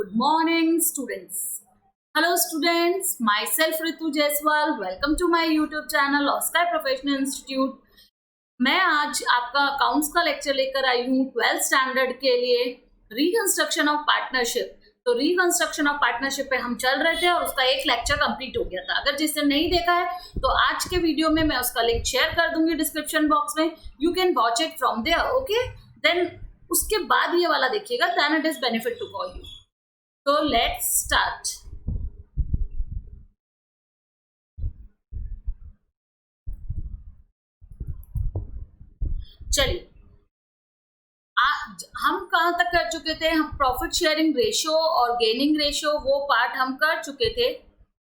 Good morning, students. Hello, students. Myself Ritu Jaiswal. Welcome to my YouTube channel, Oscar Professional Institute. मैं आज आपका accounts का lecture लेकर आई हूँ 12th स्टैंडर्ड के लिए रिकंस्ट्रक्शन ऑफ पार्टनरशिप। तो रिकंस्ट्रक्शन ऑफ पार्टनरशिप पे हम चल रहे थे और उसका एक लेक्चर कंप्लीट हो गया था। अगर जिसने नहीं देखा है तो आज के वीडियो में मैं उसका लिंक शेयर कर दूंगी डिस्क्रिप्शन बॉक्स में। You can watch it from there, okay. Then उसके बाद ये वाला देखिएगा, then it is benefit to call you. तो लेट्स स्टार्ट। चलिए, आज हम कहाँ तक कर चुके थे? हम प्रॉफिट शेयरिंग रेशियो और गेनिंग रेशियो वो पार्ट हम कर चुके थे।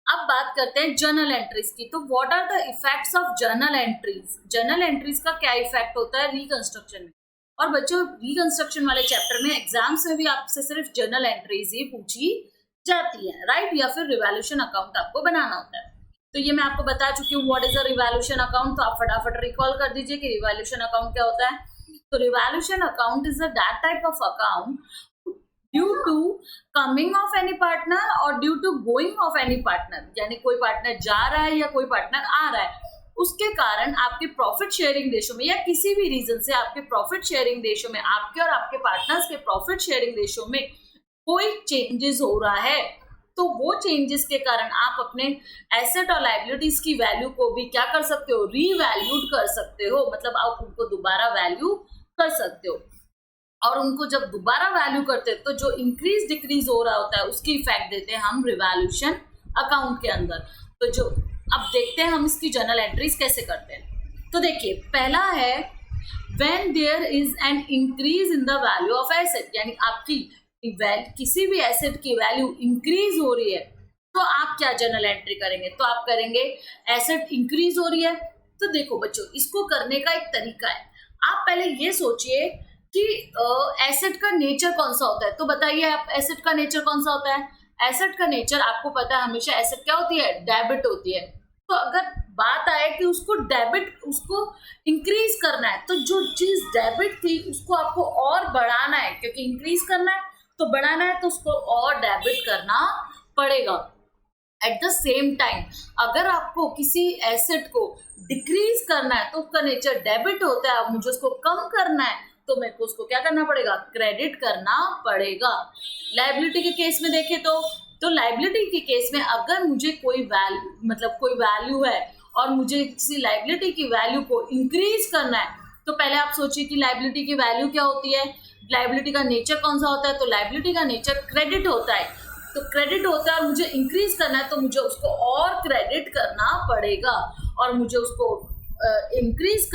अब बात करते हैं जर्नल एंट्रीज की। तो what are the effects of journal entries? Journal entries का क्या इफेक्ट होता है रिकंस्ट्रक्शन में? और बच्चों, रिकंस्ट्रक्शन वाले चैप्टर में एग्जाम्स में भी आपसे सिर्फ जर्नल एंट्रीज ही पूछी जाती है, राइट? या फिर रिवैल्यूएशन अकाउंट आपको बनाना होता है। तो ये मैं आपको बता चुकी हूँ what is a revaluation account. तो आप फटाफट रिकॉल कर दीजिए कि रिवैल्यूएशन अकाउंट क्या होता है। तो revaluation account is that type of account due to coming of any partner और due to going of any partner, यानी कोई पार्टनर जा रहा है या कोई पार्टनर आ रहा है, उसके कारण आपके प्रॉफिट शेयरिंग रेशो में या किसी भी रीजन से आपके प्रॉफिट शेयरिंग रेशो में, आपके और आपके पार्टनर्स के प्रॉफिट शेयरिंग रेशो में कोई चेंजेस हो रहा है, तो वो चेंजेस के कारण आप अपने एसेट और लायबिलिटीज की वैल्यू को भी क्या कर सकते हो? रीवैल्यूड कर सकते हो। मतलब आप उनको दोबारा वैल्यू कर सकते हो। और उनको जब दोबारा वैल्यू करते हैं तो जो इंक्रीज डिक्रीज हो रहा होता है उसकी इफेक्ट देते हैं हम रिवैल्यूएशन अकाउंट के अंदर। तो जो अब देखते हैं हम इसकी जर्नल एंट्रीज कैसे करते हैं। तो देखिए, पहला है when there is an increase in the value of asset, यानी आपकी किसी भी एसेट की वैल्यू इंक्रीज हो रही है तो आप क्या जर्नल एंट्री करेंगे? तो आप करेंगे एसेट इंक्रीज हो रही है। तो देखो बच्चों, इसको करने का एक तरीका है। आप पहले ये सोचिए कि एसेट का नेचर कौन सा होता है। तो बताइए आप, एसेट का नेचर कौन सा होता है? एसेट का नेचर आपको पता है, हमेशा एसेट क्या होती है? डेबिट होती है। तो अगर बात आए कि उसको डेबिट, उसको इंक्रीज करना है, तो जो चीज डेबिट थी उसको आपको और बढ़ाना है, क्योंकि इंक्रीज करना है तो बढ़ाना है, तो उसको और डेबिट करना पड़ेगा। एट द सेम टाइम अगर आपको किसी एसेट को डिक्रीज करना है तो उसका नेचर डेबिट होता है, अब मुझे उसको कम करना है तो मेरे को उसको क्या करना पड़ेगा? क्रेडिट करना पड़ेगा। लायबिलिटी के केस में देखें तो लायबिलिटी के केस में अगर मुझे कोई वैल्यू, मतलब कोई वैल्यू है और मुझे किसी लायबिलिटी की वैल्यू को इंक्रीज करना है, तो पहले आप सोचिए कि लायबिलिटी की वैल्यू क्या होती है, लायबिलिटी का नेचर कौन सा होता है? तो लायबिलिटी का नेचर क्रेडिट होता है। तो क्रेडिट होता है और मुझे इंक्रीज करना है तो मुझे उसको और क्रेडिट करना पड़ेगा, और मुझे उसको इंक्रीज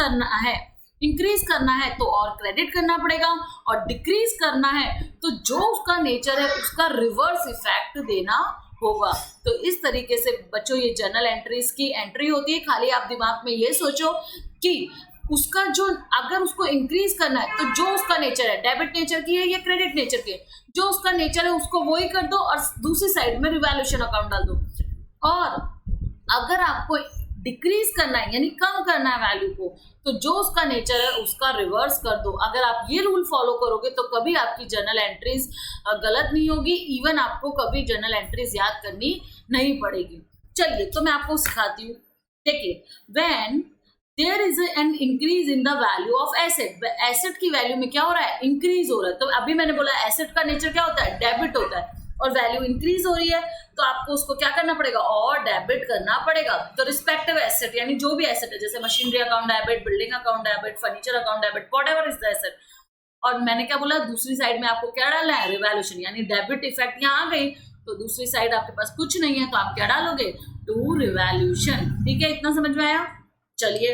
करना है तो और क्रेडिट करना पड़ेगा, और डिक्रीज करना है तो जो उसका नेचर है उसका रिवर्स इफेक्ट देना होगा। तो इस तरीके से बच्चों ये जर्नल एंट्रीज की एंट्री होती है। खाली आप दिमाग में ये सोचो कि उसका जो, अगर उसको इंक्रीज करना है तो जो उसका नेचर है, डेबिट नेचर की है या क्रेडिट नेचर की है, जो उसका नेचर है उसको वही कर दो और दूसरी साइड में रिवैल्यूएशन अकाउंट डाल दो। और अगर आपको डिक्रीज करना है यानी कम करना है वैल्यू को, तो जो उसका नेचर है उसका रिवर्स कर दो। अगर आप ये रूल फॉलो करोगे तो कभी आपकी जर्नल एंट्रीज गलत नहीं होगी, इवन आपको कभी जर्नल एंट्रीज याद करनी नहीं पड़ेगी। चलिए, तो मैं आपको सिखाती हूँ। देखिए, when there is an increase in the value of asset, asset की वैल्यू में क्या हो रहा है? इंक्रीज हो रहा है। तो अभी मैंने बोला एसेट का नेचर क्या होता है? डेबिट होता है, और वैल्यू इंक्रीज हो रही है तो आपको उसको क्या करना पड़ेगा? और डेबिट करना पड़ेगा। तो रिस्पेक्टिव एसेट, यानी जो भी एसेट है, जैसे machinery account debit, building account debit, furniture account debit, whatever is the asset. और मैंने क्या बोला? दूसरी साइड में आपको क्या डालना है? रिवैल्यूएशन, यानी डेबिट इफेक्ट यहाँ आ गई तो दूसरी साइड आपके पास कुछ नहीं है तो आप क्या डालोगे? To revaluation. ठीक है, इतना समझ में आया? चलिए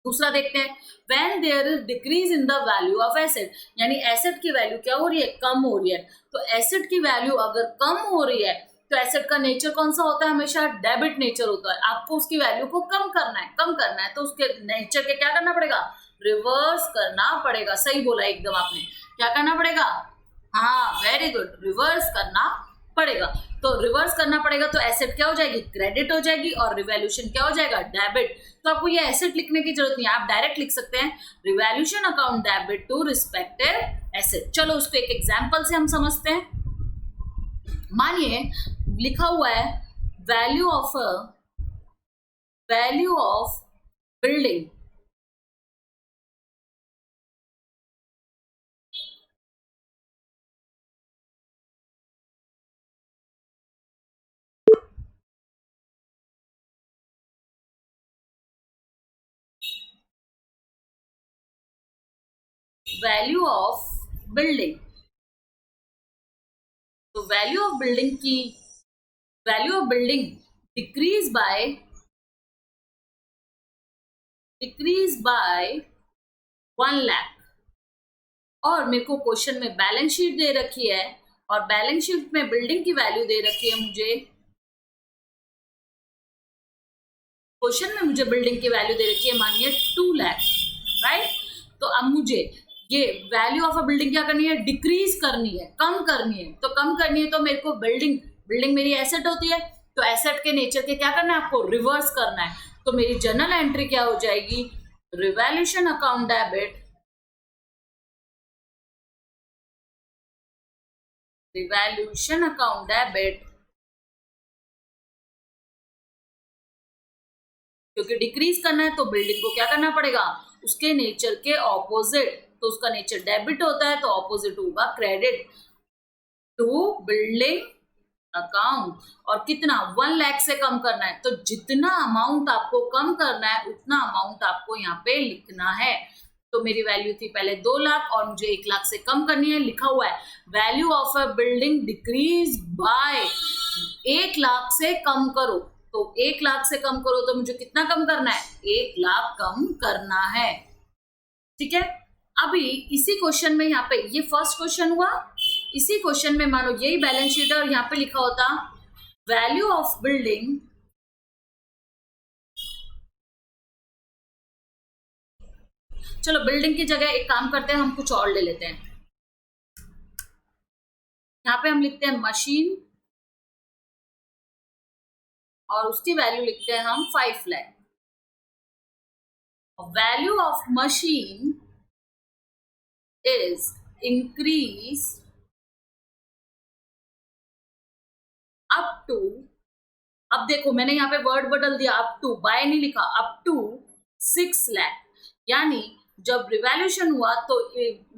दूसरा देखते हैं। When there is decrease in the value of asset, यानी एसेट की वैल्यू क्या हो रही है? कम हो रही है। तो एसेट की वैल्यू अगर कम हो रही है तो एसेट का नेचर कौन सा होता है? हमेशा डेबिट नेचर होता है। आपको उसकी वैल्यू को कम करना है तो उसके नेचर के क्या करना पड़ेगा? रिवर्स करना पड़ेगा। सही बोला एकदम आपने। क्या करना पड़ेगा? हाँ, वेरी गुड, रिवर्स करना पड़ेगा। तो रिवर्स करना पड़ेगा तो एसेट क्या हो जाएगी? क्रेडिट हो जाएगी, और रिवैल्यूएशन क्या हो जाएगा? डेबिट। तो आपको ये एसेट लिखने की जरूरत नहीं है, आप डायरेक्ट लिख सकते हैं revaluation account debit to respective asset. चलो उसको एक एग्जांपल से हम समझते हैं। मानिए लिखा हुआ है value of building, value of building, तो value of building decrease by 1 lakh, और मेरे को क्वेश्चन में बैलेंस शीट दे रखी है और बैलेंस शीट में बिल्डिंग की वैल्यू दे रखी है मुझे, क्वेश्चन में मुझे बिल्डिंग की वैल्यू दे रखी है मानिए 2 लाख, राइट। तो अब मुझे ये वैल्यू ऑफ अ बिल्डिंग क्या करनी है, डिक्रीज करनी है, कम करनी है। तो कम करनी है तो मेरे को बिल्डिंग मेरी एसेट होती है, तो एसेट के नेचर के क्या करना है, आपको रिवर्स करना है। तो मेरी जर्नल एंट्री क्या हो जाएगी, revaluation account debit, revaluation account debit, क्योंकि डिक्रीज करना है तो बिल्डिंग को क्या करना पड़ेगा, उसके नेचर के ऑपोजिट, तो उसका नेचर डेबिट होता है तो ऑपोजिट होगा क्रेडिट टू बिल्डिंग अकाउंट। और कितना, 1 लाख से कम करना है, तो जितना अमाउंट आपको कम करना है उतना अमाउंट आपको यहाँ पे लिखना है। तो मेरी वैल्यू थी पहले 2 लाख और मुझे 1 लाख से कम करनी है, लिखा हुआ है value of a building decrease by 1 lakh से कम करो। तो 1 लाख से कम करो तो मुझे कितना कम करना है, 1 लाख कम करना है, ठीक है। अभी इसी क्वेश्चन में यहाँ पे ये फर्स्ट क्वेश्चन हुआ, इसी क्वेश्चन में मानो यही बैलेंस शीट है और यहाँ पे लिखा होता वैल्यू ऑफ बिल्डिंग चलो बिल्डिंग की जगह एक काम करते हैं, हम कुछ और ले लेते हैं। यहाँ पे हम लिखते हैं मशीन और उसकी वैल्यू लिखते हैं हम 5 lakh. Value of machine is increase up to, अब देखो मैंने यहाँ पे वर्ड बदल दिया, अप टू, बाय नहीं लिखा, अप टू 6 लाख। यानी जब रिवैल्यूएशन हुआ तो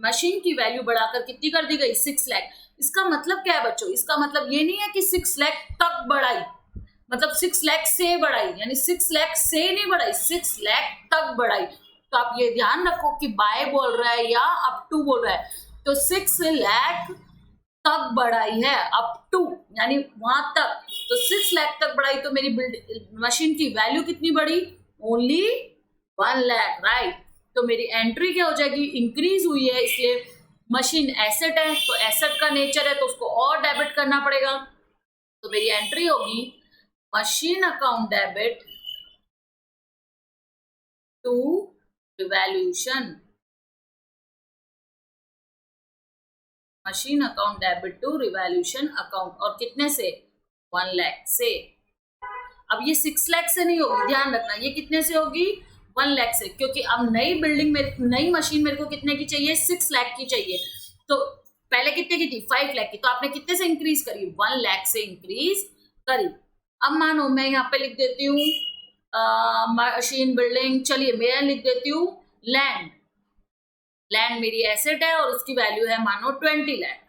मशीन की वैल्यू बढ़ाकर कितनी कर दी गई, 6 लाख। इसका मतलब क्या है बच्चों, इसका मतलब ये नहीं है कि 6 लाख तक बढ़ाई, मतलब 6 लाख से बढ़ाई, यानी 6 लाख से नहीं बढ़ाई, 6 लाख तक बढ़ाई। तो आप ये ध्यान रखो कि बाय बोल रहा है या अप टू बोल रहा है, तो 6 लाख तक बढ़ाई है, अप टू यानी वहां तक, तो 6 लाख तक बढ़ाई। तो मेरी मशीन की वैल्यू कितनी बढ़ी, ओनली 1 लाख, राइट। तो मेरी एंट्री क्या हो जाएगी, इंक्रीज हुई है, इसलिए मशीन एसेट है तो एसेट का नेचर है तो उसको और डेबिट करना पड़ेगा। तो मेरी एंट्री होगी machine account debit to revaluation, machine account debit to revaluation account, और कितने से, 1 लाख से। अब ये 6 लाख से नहीं होगी, ध्यान रखना, ये कितने से होगी, 1 लाख से, क्योंकि अब नई बिल्डिंग में नई मशीन मेरे को कितने की चाहिए, 6 लाख की चाहिए। तो पहले कितने की थी, 5 लाख की, तो आपने कितने से इंक्रीज करी, 1 लाख से इंक्रीज करी। अब मानो मैं यहाँ पे लिख देती हूँ मशीन बिल्डिंग, चलिए मैं लिख देती हूँ लैंड, लैंड मेरी एसेट है और उसकी वैल्यू है मानो 20 लाख,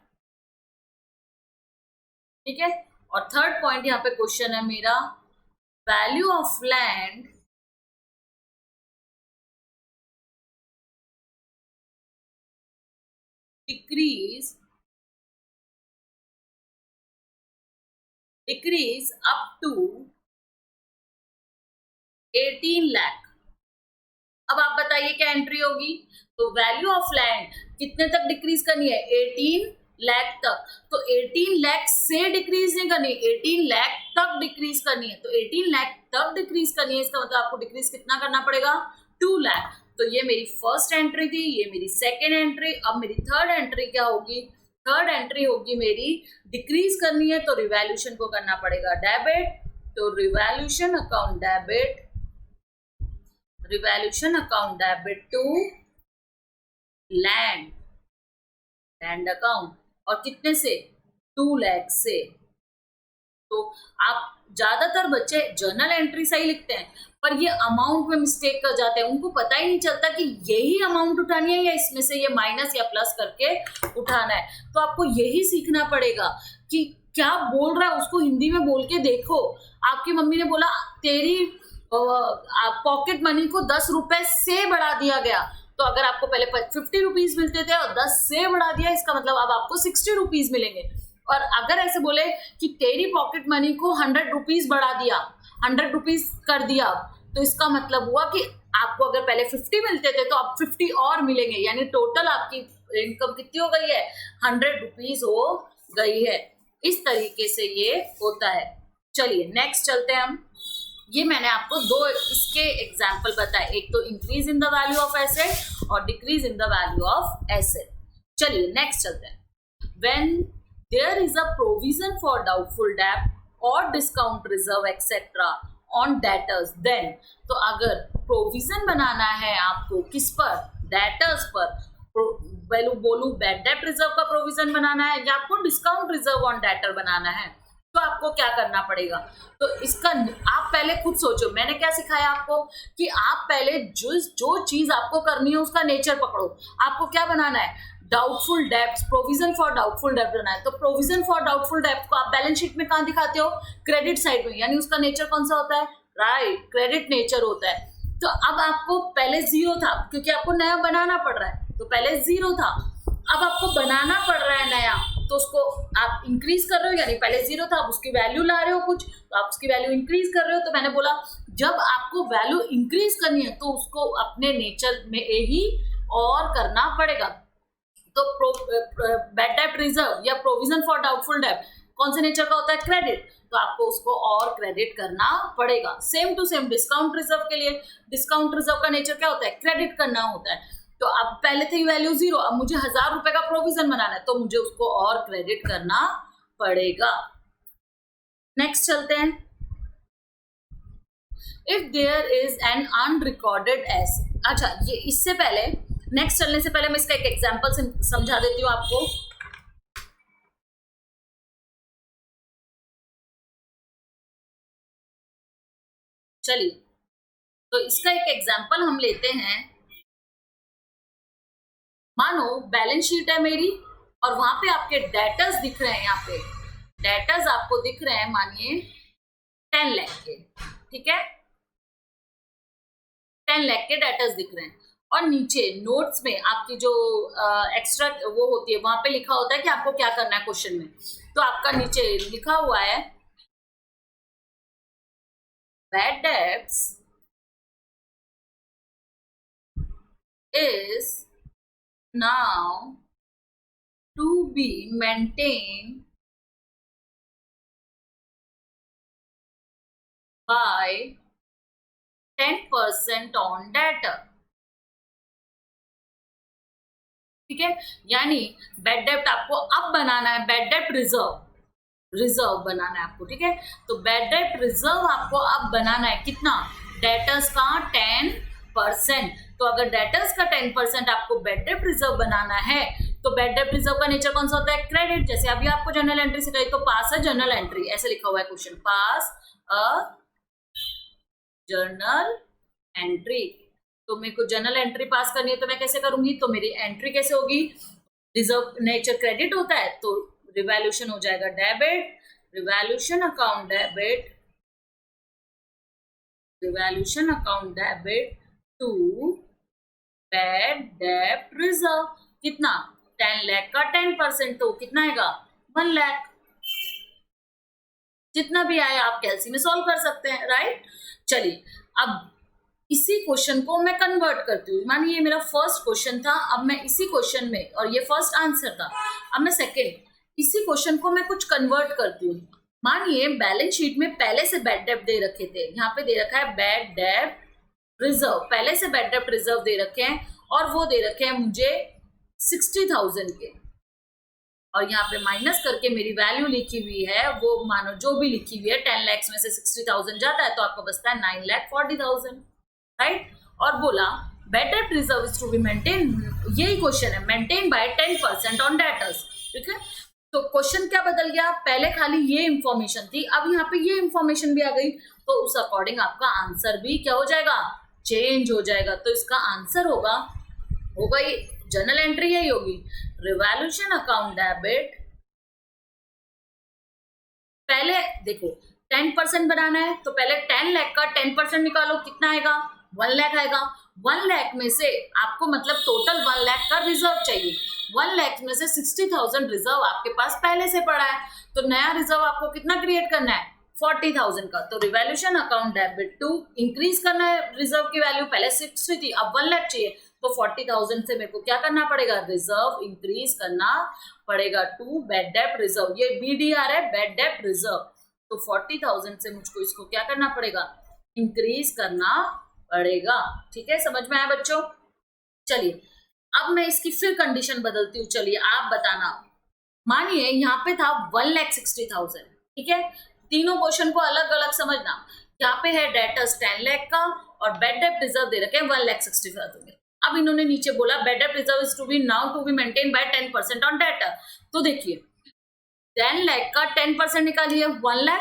ठीक है। और थर्ड पॉइंट यहाँ पे क्वेश्चन है मेरा, value of land decrease up to 18 lakh. अब आप बताइए क्या एंट्री होगी, तो वैल्यू ऑफ लैंड कितने तक डिक्रीज करनी है, 18 लाख तक। तो 18 लाख से डिक्रीज नहीं करनी, 18 लाख तक डिक्रीज करनी है। तो 18 लाख तक डिक्रीज करनी है, इसका मतलब आपको डिक्रीज कितना करना पड़ेगा, 2 लाख। तो ये मेरी फर्स्ट एंट्री थी, ये मेरी सेकेंड एंट्री। अब मेरी थर्ड एंट्री क्या होगी, थर्ड एंट्री होगी मेरी डिक्रीज करनी है तो रिवैल्यूएशन को करना पड़ेगा डेबिट, तो revaluation account debit, revaluation account debit to land account, और कितने से, 2 लाख से। तो आप ज्यादातर बच्चे जर्नल एंट्री सही लिखते हैं, पर ये अमाउंट में मिस्टेक कर जाते हैं, उनको पता ही नहीं चलता कि यही अमाउंट उठानी है या इसमें से ये माइनस या प्लस करके उठाना है। तो आपको यही सीखना पड़ेगा कि क्या बोल रहा है उसको हिंदी में बोल के देखो। आपकी मम्मी ने बोला तेरी पॉकेट मनी को 10 रुपए से बढ़ा दिया गया, तो अगर आपको पहले 50 रुपीज मिलते थे और 10 से बढ़ा दिया, इसका मतलब अब आपको 60 रुपीज मिलेंगे। और अगर ऐसे बोले कि तेरी पॉकेट मनी को 100 रुपीज बढ़ा दिया, 100 रुपीज कर दिया, तो इसका मतलब हुआ कि आपको अगर पहले 50 मिलते थे तो अब 50 और मिलेंगे, यानी टोटल आपकी इनकम कितनी हो गई है, 100 रुपीज हो गई है। इस तरीके से ये होता है। चलिए नेक्स्ट चलते हैं हम। ये मैंने आपको दो इसके एग्जाम्पल बताए, एक तो increase in the value of asset और decrease in the value of asset. चलिए नेक्स्ट चलते हैं। When there is a provision for doubtful debt और discount reserve etcetera on debtors, then, तो अगर प्रोविजन बनाना है आपको किस पर, डेटर्स पर, बोलू बैड डेट रिजर्व का प्रोविजन बनाना है या आपको डिस्काउंट रिजर्व ऑन डेटर बनाना है, तो आपको क्या करना पड़ेगा। तो इसका आप पहले खुद सोचो, मैंने क्या सिखाया आपको कि आप पहले जो चीज आपको करनी है उसका नेचर पकड़ो। आपको क्या बनाना है, doubtful debts, provision for doubtful डेब्ट बनाना है। तो प्रोविजन फॉर डाउटफुल डेब्ट को आप बैलेंस शीट में कहाँ दिखाते हो, क्रेडिट साइड में, यानी उसका नेचर कौन सा होता है, राइट, क्रेडिट नेचर होता है। तो अब आपको पहले जीरो था क्योंकि आपको नया बनाना पड़ रहा है, तो पहले जीरो था, अब आपको बनाना पड़ रहा है नया, तो उसको आप इंक्रीज कर रहे हो, यानी पहले जीरो था, अब उसकी वैल्यू ला रहे हो कुछ, तो आप उसकी वैल्यू इंक्रीज कर रहे हो। तो मैंने बोला जब आपको वैल्यू इंक्रीज करनी है तो उसको अपने नेचर में ही और करना पड़ेगा। तो बैड डेट रिजर्व या प्रोविजन फॉर डाउटफुल डेट कौन से नेचर का होता है, क्रेडिट, तो आपको उसको और क्रेडिट करना पड़ेगा। Same to same discount reserve के लिए, डिस्काउंट रिजर्व का नेचर क्या होता है, क्रेडिट करना होता है। तो अब पहले थी वैल्यू जीरो, अब मुझे 1000 रुपए का प्रोविजन बनाना है, तो मुझे उसको और क्रेडिट करना पड़ेगा। नेक्स्ट चलते हैं। If there is an unrecorded asset, अच्छा ये इससे पहले, नेक्स्ट चलने से पहले मैं इसका एक एग्जांपल समझा देती हूँ आपको। चलिए, तो इसका एक एग्जांपल हम लेते हैं। मानो बैलेंस शीट है मेरी और वहां पे आपके डेटर्स दिख रहे हैं, यहाँ पे डेटर्स आपको दिख रहे हैं, मानिए 10 लाख के, ठीक है, 10 लाख के डेटर्स दिख रहे हैं। और नीचे नोट्स में आपकी जो एक्स्ट्रा वो होती है वहां पे लिखा होता है कि आपको क्या करना है क्वेश्चन में। तो आपका नीचे लिखा हुआ है bad debts is now to be maintained by 10% on debtor, ठीक है, यानी बैड डेब्ट आपको अब बनाना है, बैड डेब्ट रिजर्व बनाना है आपको, ठीक है। तो बैड डेब्ट रिजर्व आपको अब बनाना है कितना, डेटर्स का 10%। तो अगर डेटर्स का 10% आपको बैड डेब्ट रिजर्व बनाना है, तो बैड डेब्ट रिजर्व का नेचर कौन सा होता है, क्रेडिट। जैसे अभी आपको जर्नल एंट्री से कही, तो पास अ जर्नल एंट्री, ऐसे लिखा हुआ है क्वेश्चन, पास अ जर्नल एंट्री। तो मेरे को जर्नल एंट्री पास करनी है तो मैं कैसे करूंगी, तो मेरी एंट्री कैसे होगी, रिजर्व नेचर क्रेडिट होता है, तो रिवैल्यूशन हो जाएगा debit, revaluation account debit, revaluation account debit to bad डेब्ट रिजर्व। कितना, 10 लाख का 10%, तो कितना आएगा 1 लाख। जितना भी आया आप कैलसी में सॉल्व कर सकते हैं, राइट। चलिए अब इसी क्वेश्चन को मैं कन्वर्ट करती हूँ। मानिए ये मेरा फर्स्ट क्वेश्चन था, अब मैं इसी क्वेश्चन में, और ये फर्स्ट आंसर था, अब मैं सेकेंड, इसी क्वेश्चन को मैं कुछ कन्वर्ट करती हूँ। मानिए बैलेंस शीट में पहले से बैड डेब्ट दे रखे थे, यहाँ पे दे रखा है बैड डेब्ट रिजर्व, पहले से बैड डेब्ट रिजर्व दे रखे हैं और वो दे रखे हैं मुझे 60,000 के, और यहाँ पे माइनस करके मेरी वैल्यू लिखी हुई है, वो मानो जो भी लिखी हुई है 10 लाख में से 60,000 जाता है तो आपको बचता है 9,40,000, राइट। और बोला बैड डेब्ट reserve is to be maintain, यही क्वेश्चन है, मेंटेन बाय 10% ऑन डेटर्स, ठीक है। तो क्वेश्चन क्या बदल गया, पहले खाली ये इंफॉर्मेशन थी, अब यहाँ पे ये इंफॉर्मेशन भी आ गई, तो उस अकॉर्डिंग आपका आंसर भी क्या हो जाएगा, चेंज हो जाएगा। तो इसका आंसर होगा ये जर्नल एंट्री यही होगी, रिवॉल्यूशन अकाउंट डेबिट। पहले देखो 10% बनाना है तो पहले 10 लाख का 10% निकालो, कितना आएगा, 1 लाख आएगा। 1 लाख में से आपको मतलब टोटल 1 लाख का रिजर्व चाहिए, 1 लाख में से 60,000 रिजर्व आपके पास पहले से पड़ा है, तो नया रिजर्व आपको कितना क्रिएट करना है, 40,000 का। तो revolution account debit to increase करना है रिजर्व की वैल्यू, पहले 60 थी अब 1 लाख चाहिए, तो 40,000 से मेरे को क्या करना पड़ेगा, रिजर्व इंक्रीज करना पड़ेगा टू बैड डेब्ट रिजर्व। ये BDR है, बैड डेब्ट रिजर्व। तो 40,000 से मुझको इसको क्या करना पड़ेगा, इंक्रीज करना पड़ेगा। ठीक है, समझ में आया बच्चों। चलिए अब मैं इसकी फिर कंडीशन बदलती हूँ। चलिए आप बताना, मानिए यहाँ पे था 1,60,000, ठीक है, तीनों क्वेश्चन को अलग अलग समझना। यहाँ पे है डेटर्स 10 लाख का और बैड डेब्ट रिजर्व दे रखे हैं 1,60,000। अब इन्होंने नीचे बोला बैड डेब्ट reserve is to be now to be maintain by 10% on debtor. तो देखिए 10 लाख का 10% निकालिए 1 लाख,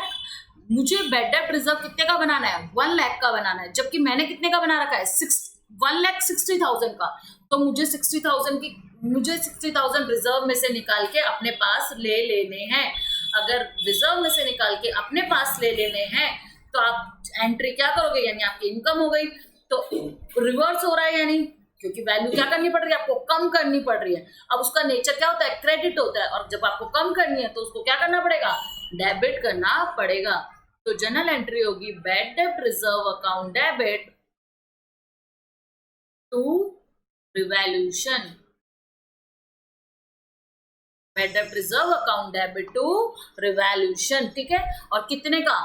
मुझे बैड डेब्ट रिजर्व कितने का बनाना है, 1 लाख का बनाना है, जबकि मैंने कितने का बना रखा है, 1,60,000 का। तो मुझे 60,000 रिजर्व में से निकाल के अपने पास ले लेने हैं। अगर रिजर्व में से निकाल के अपने पास ले लेने हैं तो आप एंट्री क्या करोगे, यानी आपकी इनकम हो गई। तो रिवर्स हो रहा है, यानी क्योंकि वैल्यू क्या करनी पड़ रही है, आपको कम करनी पड़ रही है। अब उसका नेचर क्या होता है, क्रेडिट होता है, और जब आपको कम करनी है तो उसको क्या करना पड़ेगा, डेबिट करना पड़ेगा। तो जर्नल एंट्री होगी बैड डेब्ट reserve account debit to revolution, bad डेब्ट reserve account debit to revolution. ठीक है, और कितने का,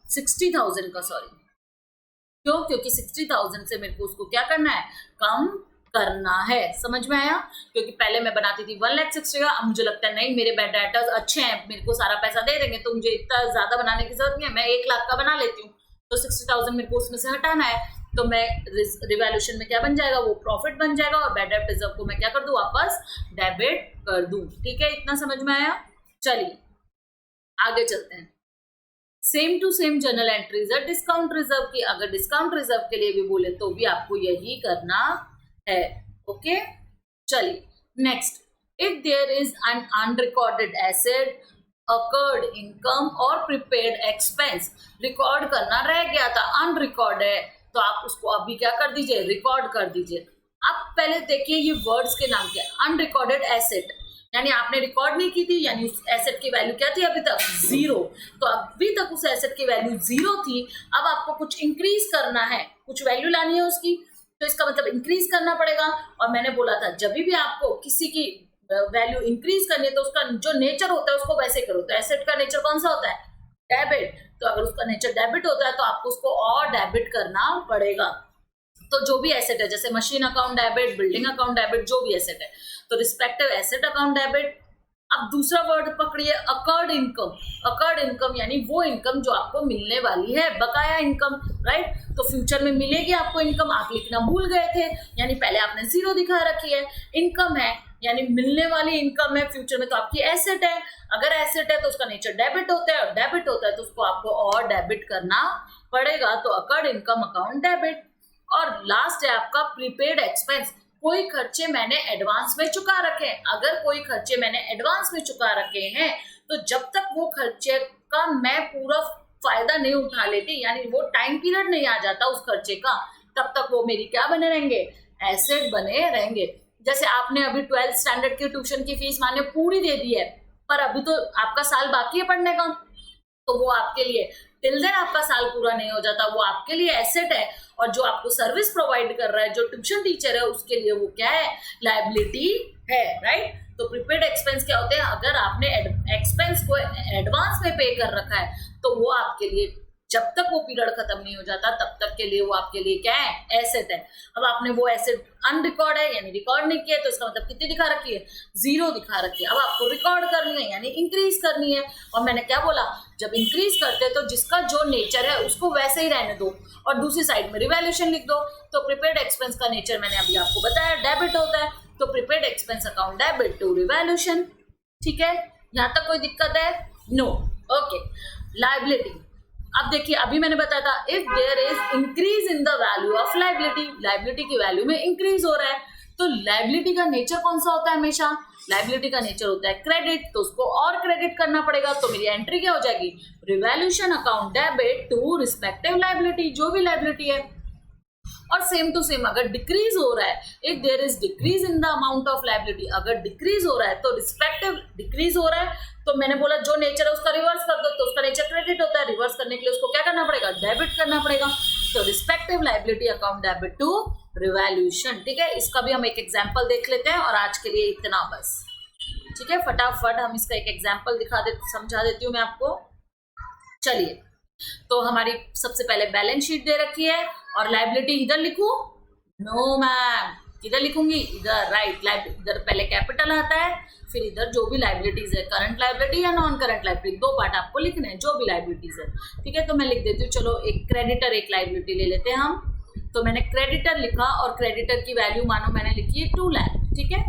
60,000 का, सॉरी क्यों, क्योंकि 60,000 से मेरे को उसको क्या करना है, कम करना है। समझ में आया, क्योंकि पहले मैं बनाती थी 1,60,000 का, अब मुझे लगता है नहीं मेरे बैड डेटर्स अच्छे हैं, मेरे को सारा पैसा दे देंगे, तो मुझे इतना ज्यादा बनाने की जरूरत नहीं है, मैं 1 लाख का बना लेती हूँ। तो 60,000 मेरे को उसमें से हटाना है, तो मैं रिवॉल्यूशन में क्या बन जाएगा, वो प्रॉफिट बन जाएगा, और बैड डेब्ट रिजर्व को मैं क्या कर दूं, वापस डेबिट कर दूं। ठीक है, इतना समझ में आया। चलिए आगे चलते हैं। Same to same journal entries है डिस्काउंट रिजर्व की, अगर डिस्काउंट रिजर्व के लिए भी बोले तो भी आपको यही करना है। ओके, चलिए next, if there is an unrecorded asset, accrued income और प्रीपेड एक्सपेंस, रिकॉर्ड करना रह गया था, अनरिकॉर्ड है, तो आप उसको अभी क्या कर दीजिए, रिकॉर्ड कर दीजिए। अब पहले देखिए ये वर्ड्स के नाम क्या है, अनरिकॉर्डेड एसेट, यानी आपने रिकॉर्ड नहीं की थी, यानी उस एसेट की वैल्यू क्या थी अभी तक, 0। तो अभी तक उस एसेट की वैल्यू 0 थी, अब आपको कुछ इंक्रीज करना है, कुछ वैल्यू लानी है उसकी, तो इसका मतलब इंक्रीज करना पड़ेगा। और मैंने बोला था जब भी आपको किसी की वैल्यू इंक्रीज करनी है तो उसका जो नेचर होता है उसको वैसे करो। तो एसेट का नेचर कौन सा होता है, डेबिट, तो अगर उसका नेचर डेबिट होता है तो आपको उसको और डेबिट करना पड़ेगा। तो जो भी एसेट है, जैसे machine account debit, building account debit, जो भी एसेट है, तो रिस्पेक्टिव एसेट अकाउंट डेबिट। अब दूसरा वर्ड पकड़िए, अकर्ड इनकम। अकर्ड इनकम यानी वो इनकम जो आपको मिलने वाली है, बकाया इनकम, राइट। तो फ्यूचर में मिलेगी आपको इनकम, आप लिखना भूल गए थे, यानी पहले आपने 0 दिखा रखी है। इनकम है यानी मिलने वाली इनकम है फ्यूचर में, तो आपकी एसेट है। अगर एसेट है तो उसका नेचर डेबिट होता है, और डेबिट होता है तो उसको आपको और डेबिट करना पड़ेगा। तो अकर्ड इनकम अकाउंट डेबिट। और लास्ट है आपका प्रीपेड एक्सपेंस, कोई खर्चे मैंने एडवांस में चुका रखे हैं। अगर कोई खर्चे मैंने एडवांस में चुका रखे हैं तो जब तक वो खर्चे का मैं पूरा फायदा नहीं उठा लेती, यानी वो टाइम पीरियड नहीं आ जाता उस खर्चे का, तब तक वो मेरी क्या बने रहेंगे, एसेट बने रहेंगे। जैसे आपने अभी 12th स्टैंडर्ड की ट्यूशन की फीस माने पूरी दे दी है, पर अभी तो आपका साल बाकी है पढ़ने का, तो वो आपके लिए टिल देन आपका साल पूरा नहीं हो जाता, वो आपके लिए एसेट है। और जो आपको सर्विस प्रोवाइड कर रहा है, जो ट्यूशन टीचर है, उसके लिए वो क्या है, लायबिलिटी है, राइट। तो प्रीपेड एक्सपेंस क्या होते हैं, अगर आपने एक्सपेंस को एडवांस में पे कर रखा है तो वो आपके लिए जब तक वो पीरियड खत्म नहीं हो जाता तब तक के लिए वो आपके लिए क्या है, एसेट है। अब आपने वो एसेट अनरिकॉर्ड है यानी रिकॉर्ड नहीं किया, तो इसका मतलब कितनी दिखा रखी है, 0 दिखा रखी है। अब आपको रिकॉर्ड करनी है यानी इंक्रीज करनी है। और मैंने क्या बोला, जब इंक्रीज करते हैं तो जिसका जो नेचर है उसको वैसे ही रहने दो, और दूसरी साइड में रिवैल्यूएशन लिख दो। तो प्रीपेड एक्सपेंस का नेचर मैंने अभी आपको बताया, डेबिट होता है, तो prepaid expense account debit to revaluation. ठीक है, यहाँ तक कोई दिक्कत है? नो। Okay, liability. अब देखिए, अभी मैंने बताया था if there is increase in the value of liability, liability की वैल्यू में इंक्रीज हो रहा है, तो लाइबिलिटी का नेचर कौन सा होता है? हमेशा लाइबिलिटी का नेचर होता है क्रेडिट, तो उसको और क्रेडिट करना पड़ेगा, तो मेरी एंट्री क्या हो जाएगी? Revaluation account debit to respective liability, जो भी लाइबिलिटी है। और सेम टू सेम अगर डिक्रीज हो रहा है, if there is decrease in the amount of liability, अगर डिक्रीज हो रहा है तो रिस्पेक्टिव डिक्रीज हो रहा है, तो मैंने बोला जो नेचर है उसका रिवर्स कर दो, तो उसका नेचर क्रेडिट होता है, रिवर्स करने के लिए उसको क्या करना पड़ेगा? डेबिट करना पड़ेगा, तो respective liability account debit to revaluation. ठीक है, इसका भी हम एक एग्जाम्पल देख लेते हैं और आज के लिए इतना बस। ठीक है, फटाफट हम इसका एक एग्जाम्पल समझा देती हूँ मैं आपको। चलिए, तो हमारी सबसे पहले बैलेंस शीट दे रखी है और लाइबिलिटी इधर लिखूं? नो मैम, किधर लिखूंगी? इधर, राइट। इधर पहले कैपिटल आता है, फिर इधर जो भी लाइबिलिटीज है, करंट लाइबिलिटी या नॉन करंट लाइबिलिटी, दो पार्ट आपको लिखने हैं, जो भी लाइबिलिटीज है। ठीक है, तो मैं लिख देती हूँ। चलो, एक क्रेडिटर एक लाइबिलिटी ले लेते हैं हम। तो मैंने क्रेडिटर लिखा और क्रेडिटर की वैल्यू मानो मैंने लिखी है 2 लाख। ठीक है,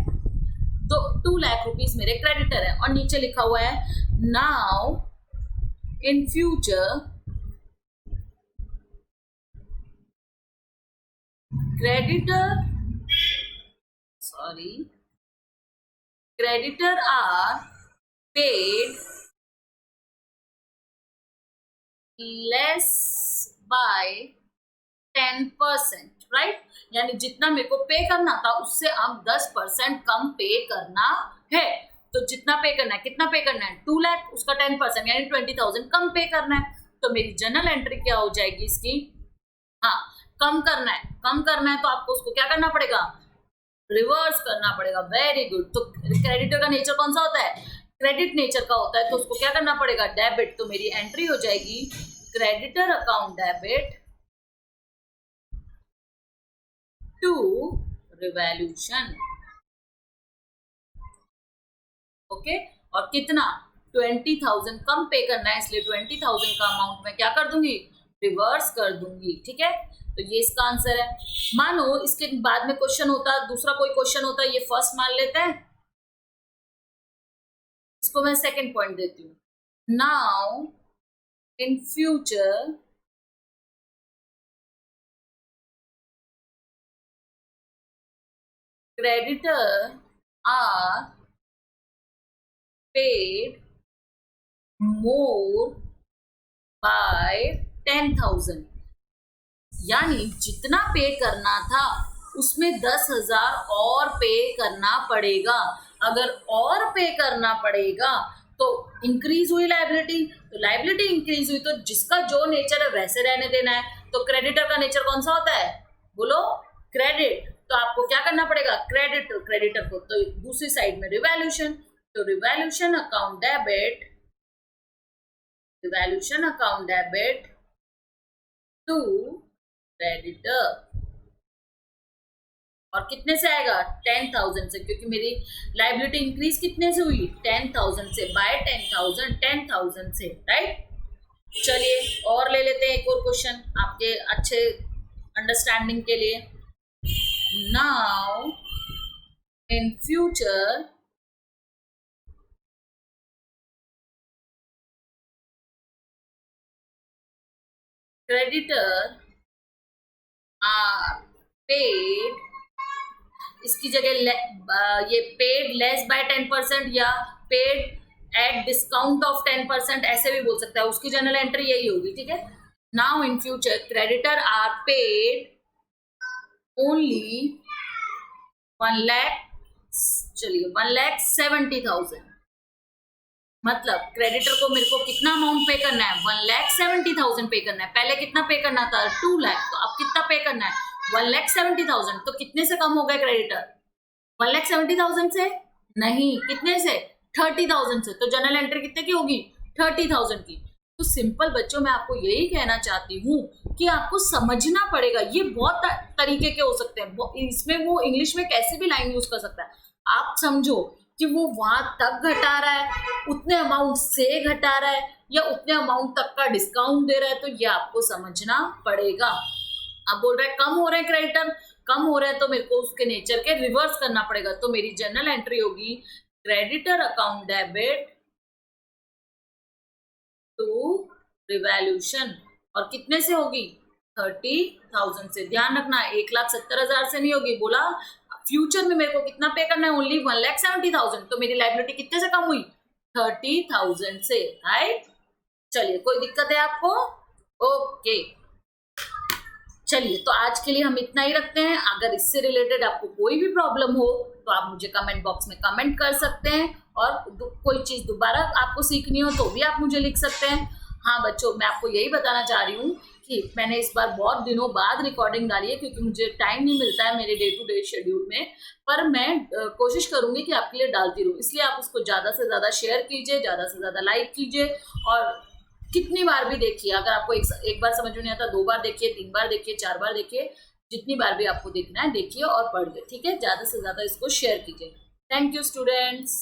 तो 2 लाख रुपीज मेरे क्रेडिटर है, और नीचे लिखा हुआ है now in future creditor are paid less by 10%, right? यानी जितना मेरे को पे करना था उससे अब 10% कम पे करना है। तो जितना पे करना है, कितना पे करना है? 2 लाख, उसका 10% यानी 20,000 कम पे करना है। तो मेरी जर्नल एंट्री क्या हो जाएगी इसकी? हाँ, कम करना है। कम करना है तो आपको उसको क्या करना पड़ेगा? रिवर्स करना पड़ेगा। Very good. तो क्रेडिटर का नेचर कौन सा होता है? क्रेडिट नेचर का होता है, तो उसको क्या करना पड़ेगा? डेबिट। तो मेरी एंट्री हो जाएगी creditor account debit to revaluation. Okay, और कितना? 20,000 कम पे करना है, इसलिए 20,000 का अमाउंट मैं क्या कर दूंगी? रिवर्स कर दूंगी। ठीक है, तो ये इसका आंसर है। मानो इसके बाद में क्वेश्चन होता, दूसरा कोई क्वेश्चन होता, ये फर्स्ट मान लेते हैं, इसको मैं सेकंड पॉइंट देती हूँ। Now in future creditor are paid more by 10,000, यानी जितना पे करना था उसमें 10,000 और पे करना पड़ेगा। अगर और पे करना पड़ेगा तो इंक्रीज हुई लाइबिलिटी, तो लाइबिलिटी इंक्रीज हुई, तो जिसका जो नेचर है वैसे रहने देना है। तो क्रेडिटर का नेचर कौन सा होता है? बोलो, क्रेडिट। तो आपको क्या करना पड़ेगा? क्रेडिटर को, तो दूसरी साइड में रिवैल्यूएशन, तो revaluation account debit to creditor. और कितने से आएगा? 10,000 से, क्योंकि मेरी लाइबिलिटी इंक्रीज कितने से हुई? 10,000 से, बाय 10,000 से, राइट? चलिए और ले लेते हैं एक और क्वेश्चन आपके अच्छे अंडरस्टैंडिंग के लिए। Now in future creditor are paid, इसकी जगह ये पेड लेस बाय 10% या पेड एट डिस्काउंट ऑफ 10% ऐसे भी बोल सकता है, उसकी जनरल एंट्री यही होगी। ठीक है, now in future creditor are paid only 1 lakh, चलिए 1,70,000, मतलब क्रेडिटर को मेरे को कितना अमाउंट पे करना है? 1,70,000 पे करना है। पहले कितना पे करना था? 2 लाख, तो अब कितना पे करना है? 1,70,000। तो कितने से कम हो गए क्रेडिटर? 1,70,000 से नहीं, कितने से? 30,000 से। तो जनरल एंट्री कितने की होगी? 30,000 की। तो सिंपल बच्चों, मैं आपको यही कहना चाहती हूँ कि आपको समझना पड़ेगा। ये बहुत तरीके के हो सकते हैं, इसमें वो इंग्लिश में कैसे भी लाइन यूज कर सकता है। आप समझो कि वो वहां तक घटा रहा है, उतने अमाउंट से घटा रहा है, या उतने अमाउंट तक का डिस्काउंट दे रहा है, तो ये आपको समझना पड़ेगा। अब बोल रहा है कम हो रहे हैं क्रेडिटर, कम हो रहे हैं, तो मेरे को उसके नेचर के रिवर्स करना पड़ेगा। तो मेरी जनरल एंट्री होगी क्रेडिटर अकाउंट डेबिट रिवैल्यूशन, और कितने से होगी 30,000 से। ध्यान रखना 1,70,000 से नहीं होगी। बोला फ्यूचर में मेरे को कितना पे करना है, ओनली 1,70,000, तो मेरी लाइबिलिटी कितने से कम हुई 30,000 से, राइट। चलिए कोई दिक्कत है आपको? ओके चलिए, तो आज के लिए हम इतना ही रखते हैं। अगर इससे रिलेटेड आपको कोई भी प्रॉब्लम हो तो आप मुझे कमेंट बॉक्स में कमेंट कर सकते हैं, और कोई चीज दोबारा आपको सीखनी हो तो भी आप मुझे लिख सकते हैं। हाँ बच्चों, मैं आपको यही बताना चाह रही हूँ कि मैंने इस बार बहुत दिनों बाद रिकॉर्डिंग डाली है, क्योंकि मुझे टाइम नहीं मिलता है मेरे डे टू डे शेड्यूल में, पर मैं कोशिश करूंगी कि आपके लिए डालती रहूँ। इसलिए आप उसको ज्यादा से ज्यादा शेयर कीजिए, ज्यादा से ज्यादा लाइक कीजिए, और कितनी बार भी देखिए। अगर आपको एक बार समझ में नहीं आता, 2 बार देखिए, 3 बार देखिए, 4 बार देखिए, जितनी बार भी आपको देखना है देखिए और पढ़िए, ठीक है। ज्यादा से ज्यादा इसको शेयर कीजिए। Thank you students.